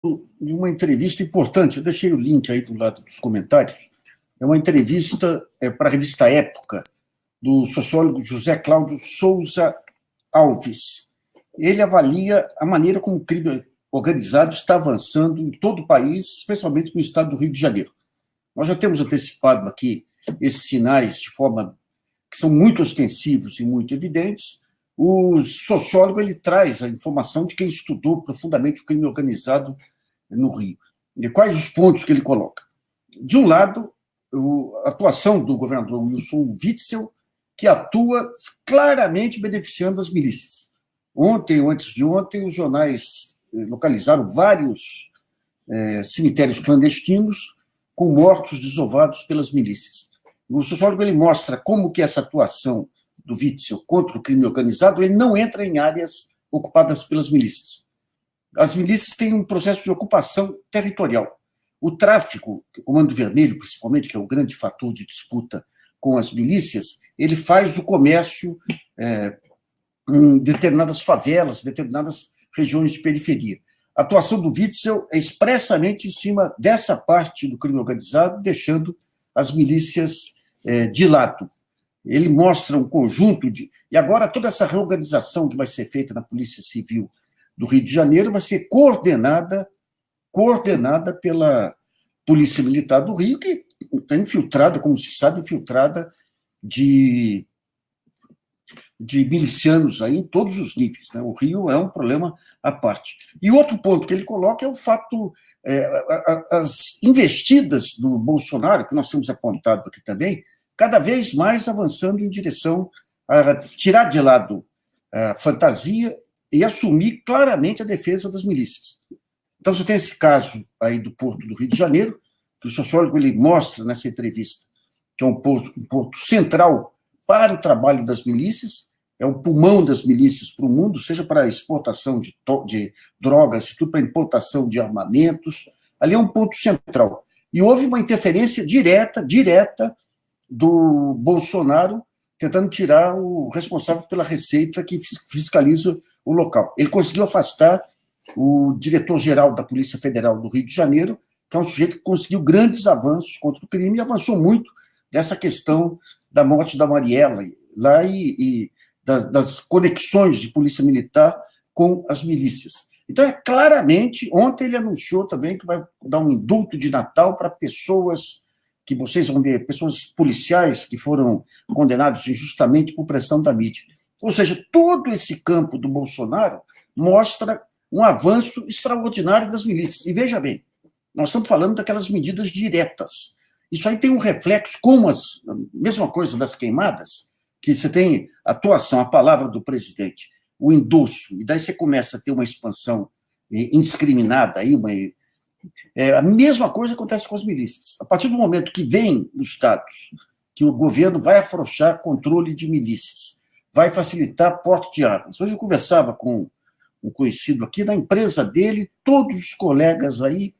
de uma entrevista importante. Eu deixei o link aí do lado dos comentários. É uma entrevista para a revista Época, do sociólogo José Cláudio Souza Alves. Ele avalia a maneira como o crime organizado está avançando em todo o país, especialmente no estado do Rio de Janeiro. Nós já temos antecipado aqui esses sinais de forma que são muito ostensivos e muito evidentes. O sociólogo ele traz a informação de quem estudou profundamente o crime organizado no Rio. E quais os pontos que ele coloca? De um lado, a atuação do governador Wilson Witzel, que atua claramente beneficiando as milícias. Ontem ou antes de ontem, os jornais localizaram vários cemitérios clandestinos com mortos desovados pelas milícias. O sociólogo ele mostra como que essa atuação do Witzel contra o crime organizado ele não entra em áreas ocupadas pelas milícias. As milícias têm um processo de ocupação territorial. O tráfico, o Comando Vermelho, principalmente, que é o grande fator de disputa com as milícias, ele faz o comércio em determinadas favelas, determinadas regiões de periferia. A atuação do Witzel é expressamente em cima dessa parte do crime organizado, deixando as milícias de lado. Ele mostra um conjunto de... E agora toda essa reorganização que vai ser feita na Polícia Civil do Rio de Janeiro vai ser coordenada pela Polícia Militar do Rio, que está infiltrada, como se sabe, infiltrada de milicianos aí em todos os níveis. Né? O Rio é um problema à parte. E outro ponto que ele coloca é o fato, as investidas do Bolsonaro, que nós temos apontado aqui também, cada vez mais avançando em direção a tirar de lado a fantasia e assumir claramente a defesa das milícias. Então, você tem esse caso aí do Porto do Rio de Janeiro, que o sociólogo ele mostra nessa entrevista, que é um porto central para o trabalho das milícias, é o pulmão das milícias para o mundo, seja para a exportação de drogas, e tudo para a importação de armamentos. Ali é um ponto central. E houve uma interferência direta do Bolsonaro tentando tirar o responsável pela Receita que fiscaliza o local. Ele conseguiu afastar o diretor-geral da Polícia Federal do Rio de Janeiro, que é um sujeito que conseguiu grandes avanços contra o crime e avançou muito nessa questão da morte da Marielle lá e das conexões de polícia militar com as milícias. Então, claramente, ontem ele anunciou também que vai dar um indulto de Natal para pessoas que vocês vão ver, pessoas policiais que foram condenados injustamente por pressão da mídia. Ou seja, todo esse campo do Bolsonaro mostra um avanço extraordinário das milícias. E veja bem, nós estamos falando daquelas medidas diretas. Isso aí tem um reflexo, como a mesma coisa das queimadas, que você tem a atuação, a palavra do presidente, o endosso, e daí você começa a ter uma expansão indiscriminada, aí, a mesma coisa acontece com as milícias. A partir do momento que vem os status, que o governo vai afrouxar controle de milícias, vai facilitar porte de armas. Hoje eu conversava com um conhecido aqui, na empresa dele, todos os colegas aí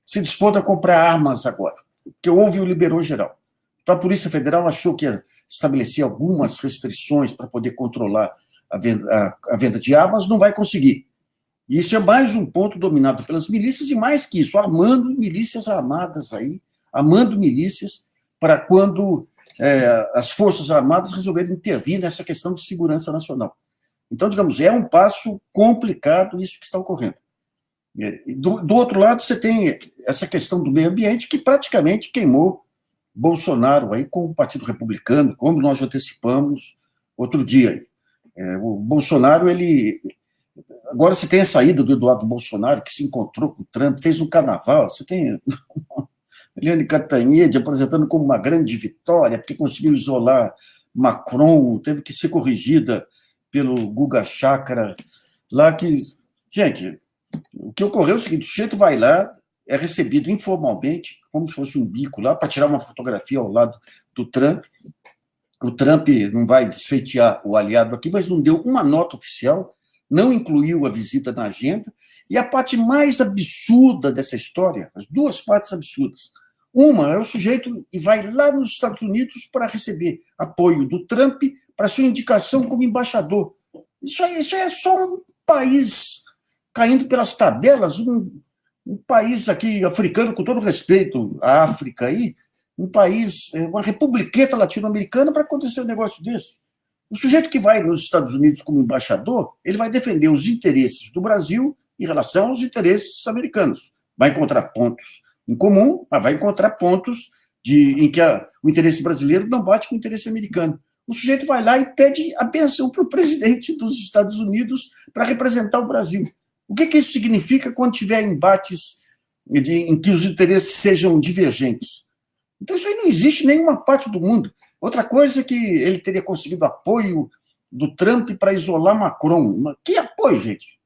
se dispõem a comprar armas agora, porque houve o liberou geral. Então a Polícia Federal achou que ia estabelecer algumas restrições para poder controlar a venda de armas, não vai conseguir. E isso é mais um ponto dominado pelas milícias, e mais que isso, armando milícias armadas aí, armando milícias para quando as Forças Armadas resolverem intervir nessa questão de segurança nacional. Então, digamos, é um passo complicado isso que está ocorrendo. Do outro lado, você tem essa questão do meio ambiente, que praticamente queimou Bolsonaro aí com o Partido Republicano, como nós já antecipamos outro dia. O Bolsonaro, agora você tem a saída do Eduardo Bolsonaro, que se encontrou com o Trump, fez um carnaval, você tem Eliane Cantanhede apresentando como uma grande vitória, porque conseguiu isolar Macron, teve que ser corrigida pelo Guga Chakra, lá que... Gente, o que ocorreu é o seguinte, o sujeito vai lá, é recebido informalmente, como se fosse um bico lá, para tirar uma fotografia ao lado do Trump. O Trump não vai desfeitear o aliado aqui, mas não deu uma nota oficial, não incluiu a visita na agenda, e a parte mais absurda dessa história, as duas partes absurdas, uma é o sujeito e vai lá nos Estados Unidos para receber apoio do Trump para sua indicação como embaixador. Isso é só um país caindo pelas tabelas, Um país aqui africano, com todo respeito à África aí, um país, uma republiqueta latino-americana para acontecer um negócio desse. O sujeito que vai nos Estados Unidos como embaixador, ele vai defender os interesses do Brasil em relação aos interesses americanos. Vai encontrar pontos em comum, mas vai encontrar pontos em que o interesse brasileiro não bate com o interesse americano. O sujeito vai lá e pede a benção para o presidente dos Estados Unidos para representar o Brasil. O que isso significa quando tiver embates em que os interesses sejam divergentes? Então, isso aí não existe em nenhuma parte do mundo. Outra coisa é que ele teria conseguido apoio do Trump para isolar Macron. Que apoio, gente?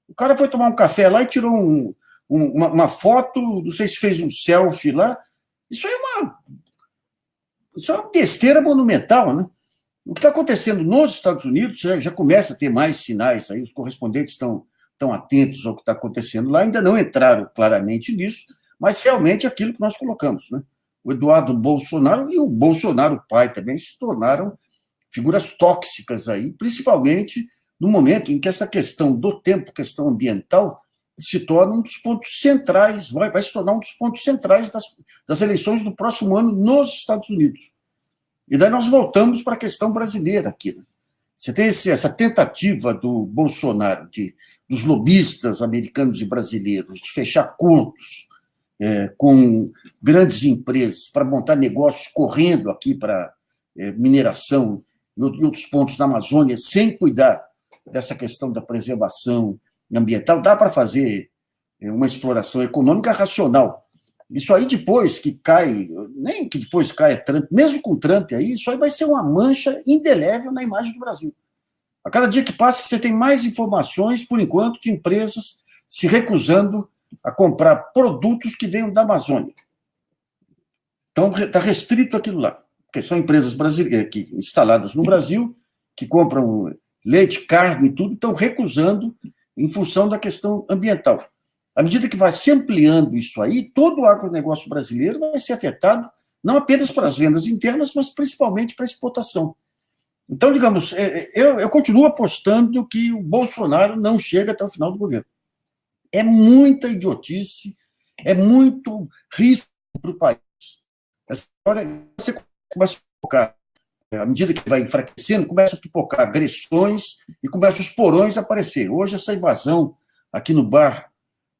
O cara foi tomar um café lá e tirou uma foto, não sei se fez um selfie lá. Isso é uma besteira monumental, né? O que está acontecendo nos Estados Unidos já começa a ter mais sinais aí, os correspondentes estão atentos ao que está acontecendo lá, ainda não entraram claramente nisso, mas realmente aquilo que nós colocamos, né? O Eduardo Bolsonaro e o Bolsonaro pai também se tornaram figuras tóxicas aí, principalmente no momento em que essa questão do tempo, questão ambiental, se torna um dos pontos centrais, vai se tornar um dos pontos centrais das eleições do próximo ano nos Estados Unidos. E daí nós voltamos para a questão brasileira aqui. Né? Você tem essa tentativa do Bolsonaro, dos lobistas americanos e brasileiros, de fechar acordos com grandes empresas para montar negócios correndo aqui para mineração e outros pontos da Amazônia, sem cuidar dessa questão da preservação ambiental. Dá para fazer uma exploração econômica racional. Isso aí depois que cai, nem que depois caia Trump, mesmo com Trump aí, isso aí vai ser uma mancha indelével na imagem do Brasil. A cada dia que passa, você tem mais informações, por enquanto, de empresas se recusando a comprar produtos que venham da Amazônia. Então, está restrito aquilo lá, porque são empresas brasileiras instaladas no Brasil, que compram leite, carne e tudo, estão recusando em função da questão ambiental. À medida que vai se ampliando isso aí, todo o agronegócio brasileiro vai ser afetado, não apenas para as vendas internas, mas principalmente para a exportação. Então, digamos, eu continuo apostando que o Bolsonaro não chega até o final do governo. É muita idiotice, é muito risco para o país. Essa história, você começa a pipocar, à medida que vai enfraquecendo, começa a pipocar agressões e começam os porões a aparecer. Hoje, essa invasão aqui no bar,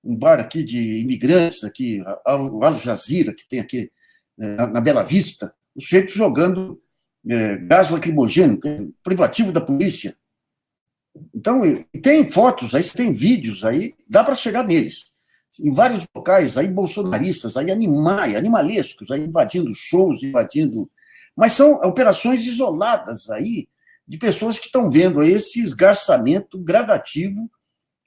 um bar aqui de imigrantes, aqui, o Al Jazeera, que tem aqui na Bela Vista, o sujeito jogando gás lacrimogêneo, privativo da polícia. Então, tem fotos, aí tem vídeos, aí dá para chegar neles. Em vários locais, aí bolsonaristas, aí animalescos, aí invadindo shows, Mas são operações isoladas aí de pessoas que estão vendo esse esgarçamento gradativo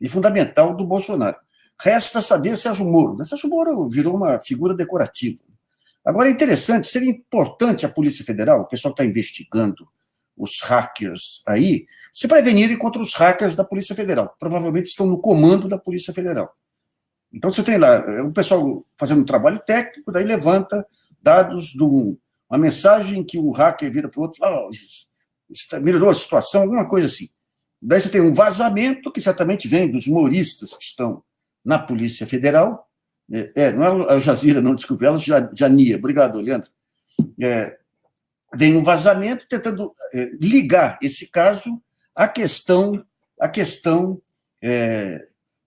e fundamental do Bolsonaro. Resta saber Sérgio Moro. Sérgio Moro virou uma figura decorativa. Agora, é interessante, seria importante a Polícia Federal, o pessoal está investigando os hackers aí, se prevenirem contra os hackers da Polícia Federal. Provavelmente estão no comando da Polícia Federal. Então, você tem lá o pessoal fazendo um trabalho técnico, daí levanta dados de uma mensagem que um hacker vira para o outro, melhorou a situação, alguma coisa assim. Daí você tem um vazamento que certamente vem dos moristas que estão na Polícia Federal, não é a Jazeera, não, desculpe, ela Jania, obrigado, Leandro. Vem um vazamento tentando ligar esse caso à questão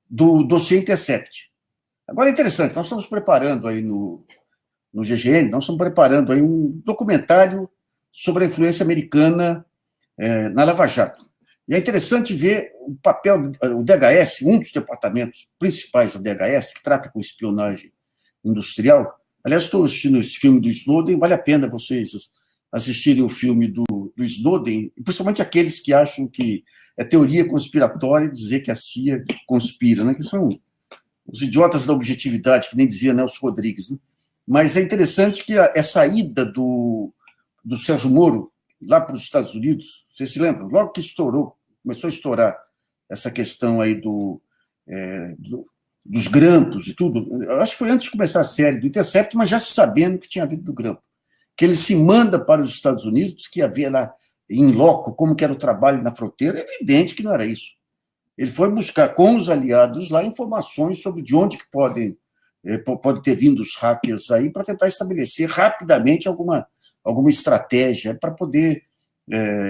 do dossiê Intercept. Agora é interessante, nós estamos preparando aí no GGN, nós estamos preparando aí um documentário sobre a influência americana na Lava Jato. E é interessante ver o papel, o DHS, um dos departamentos principais da DHS, que trata com espionagem industrial. Aliás, estou assistindo esse filme do Snowden, vale a pena vocês assistirem o filme do Snowden, principalmente aqueles que acham que é teoria conspiratória dizer que a CIA conspira, né? Que são os idiotas da objetividade, que nem dizia Nelson Rodrigues. Né? Mas é interessante que essa ida do Sérgio Moro lá para os Estados Unidos, vocês se lembram? Logo que começou a estourar essa questão aí dos grampos e tudo, eu acho que foi antes de começar a série do Intercept, mas já se sabendo que tinha havido do grampo, que ele se manda para os Estados Unidos, que havia lá em loco como que era o trabalho na fronteira, é evidente que não era isso. Ele foi buscar com os aliados lá informações sobre de onde que podem pode ter vindo os hackers aí para tentar estabelecer rapidamente alguma estratégia para poder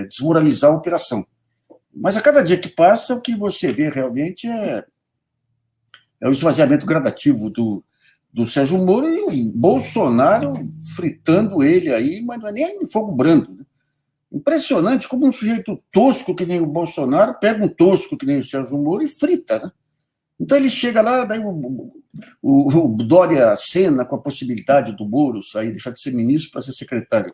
desmoralizar a operação. Mas a cada dia que passa, o que você vê realmente é o esvaziamento gradativo do Sérgio Moro e o Bolsonaro fritando ele aí, mas não é nem fogo brando. Né? Impressionante como um sujeito tosco que nem o Bolsonaro pega um tosco que nem o Sérgio Moro e frita. Né? Então ele chega lá, daí o Dória acena com a possibilidade do Moro sair, deixar de ser ministro para ser secretário.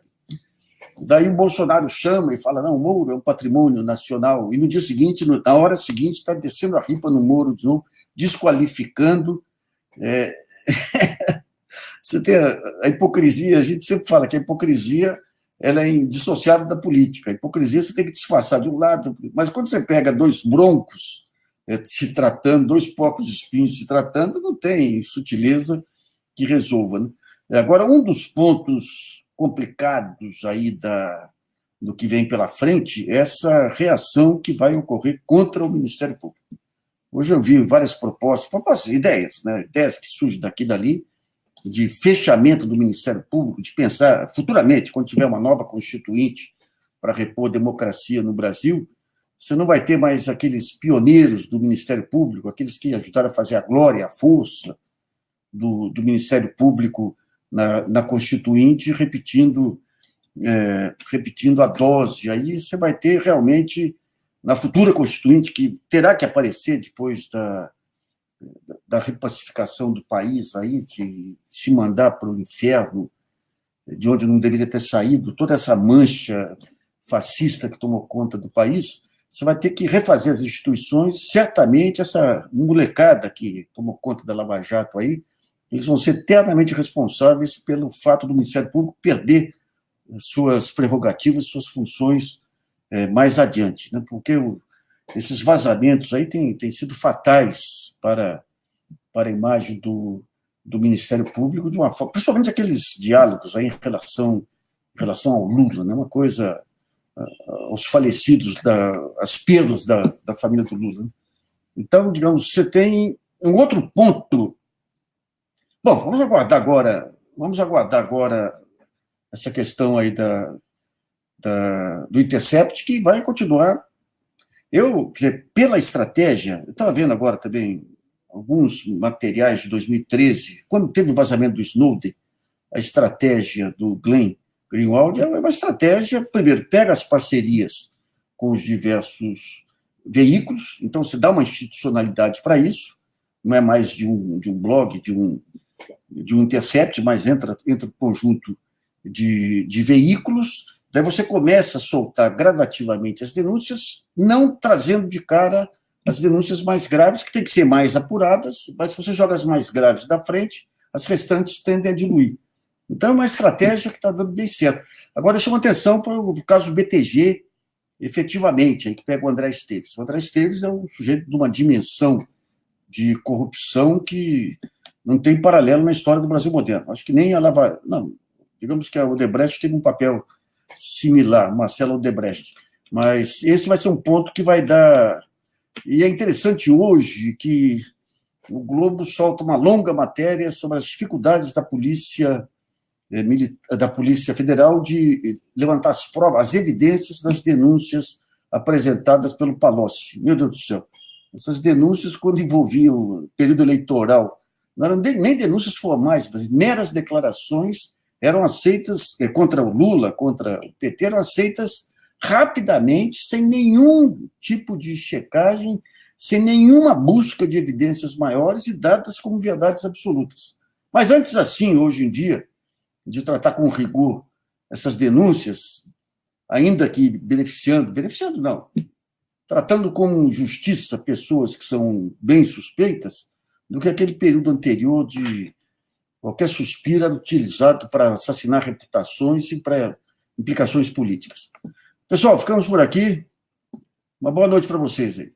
Daí o Bolsonaro chama e fala, não, o Moro é um patrimônio nacional. E no dia seguinte, na hora seguinte, está descendo a ripa no Moro de novo, desqualificando. Você tem a hipocrisia, a gente sempre fala que a hipocrisia ela é indissociável da política. A hipocrisia você tem que disfarçar de um lado, mas quando você pega dois broncos se tratando, dois porcos de espinhos se tratando, não tem sutileza que resolva. Né? Agora, um dos pontos complicados aí do que vem pela frente é essa reação que vai ocorrer contra o Ministério Público. Hoje eu vi várias propostas, ideias, né? Ideias que surgem daqui e dali, de fechamento do Ministério Público, de pensar futuramente, quando tiver uma nova constituinte para repor a democracia no Brasil, você não vai ter mais aqueles pioneiros do Ministério Público, aqueles que ajudaram a fazer a glória, a força do Ministério Público na Constituinte, repetindo a dose. Aí você vai ter realmente, na futura Constituinte, que terá que aparecer depois da repacificação do país, aí, de se mandar para o inferno, de onde não deveria ter saído, toda essa mancha fascista que tomou conta do país, você vai ter que refazer as instituições. Certamente essa molecada que tomou conta da Lava Jato aí, eles vão ser eternamente responsáveis pelo fato do Ministério Público perder suas prerrogativas, suas funções mais adiante, né? Porque esses vazamentos aí têm sido fatais para a imagem do Ministério Público, de uma forma, principalmente aqueles diálogos aí em relação ao Lula, né? Uma coisa, aos falecidos, as perdas da família do Lula. Né? Então, digamos, você tem um outro ponto. Bom, vamos aguardar agora essa questão aí do Intercept, que vai continuar. Quer dizer, pela estratégia, eu estava vendo agora também alguns materiais de 2013, quando teve o vazamento do Snowden, a estratégia do Glenn Greenwald é uma estratégia, primeiro, pega as parcerias com os diversos veículos, então você dá uma institucionalidade para isso, não é mais de um blog, de um Intercept, mas entra um conjunto de veículos. Daí você começa a soltar gradativamente as denúncias, não trazendo de cara as denúncias mais graves, que têm que ser mais apuradas, mas se você joga as mais graves da frente, as restantes tendem a diluir. Então, é uma estratégia que está dando bem certo. Agora, eu chamo atenção para o caso BTG, efetivamente, aí que pega o André Esteves. O André Esteves é um sujeito de uma dimensão de corrupção que não tem paralelo na história do Brasil moderno. Acho que nem a Lava... Não, digamos que a Odebrecht teve um papel similar, Marcelo Odebrecht. Mas esse vai ser um ponto que vai dar... E é interessante hoje que o Globo solta uma longa matéria sobre as dificuldades da Polícia Federal de levantar as provas, as evidências das denúncias apresentadas pelo Palocci. Meu Deus do céu. Essas denúncias, quando envolviam o período eleitoral, não eram nem denúncias formais, mas meras declarações, eram aceitas contra o Lula, contra o PT, eram aceitas rapidamente, sem nenhum tipo de checagem, sem nenhuma busca de evidências maiores e dadas como verdades absolutas. Mas antes assim, hoje em dia, de tratar com rigor essas denúncias, ainda que beneficiando não, tratando como justiça pessoas que são bem suspeitas, do que aquele período anterior de qualquer suspiro era utilizado para assassinar reputações e para implicações políticas. Pessoal, ficamos por aqui. Uma boa noite para vocês aí.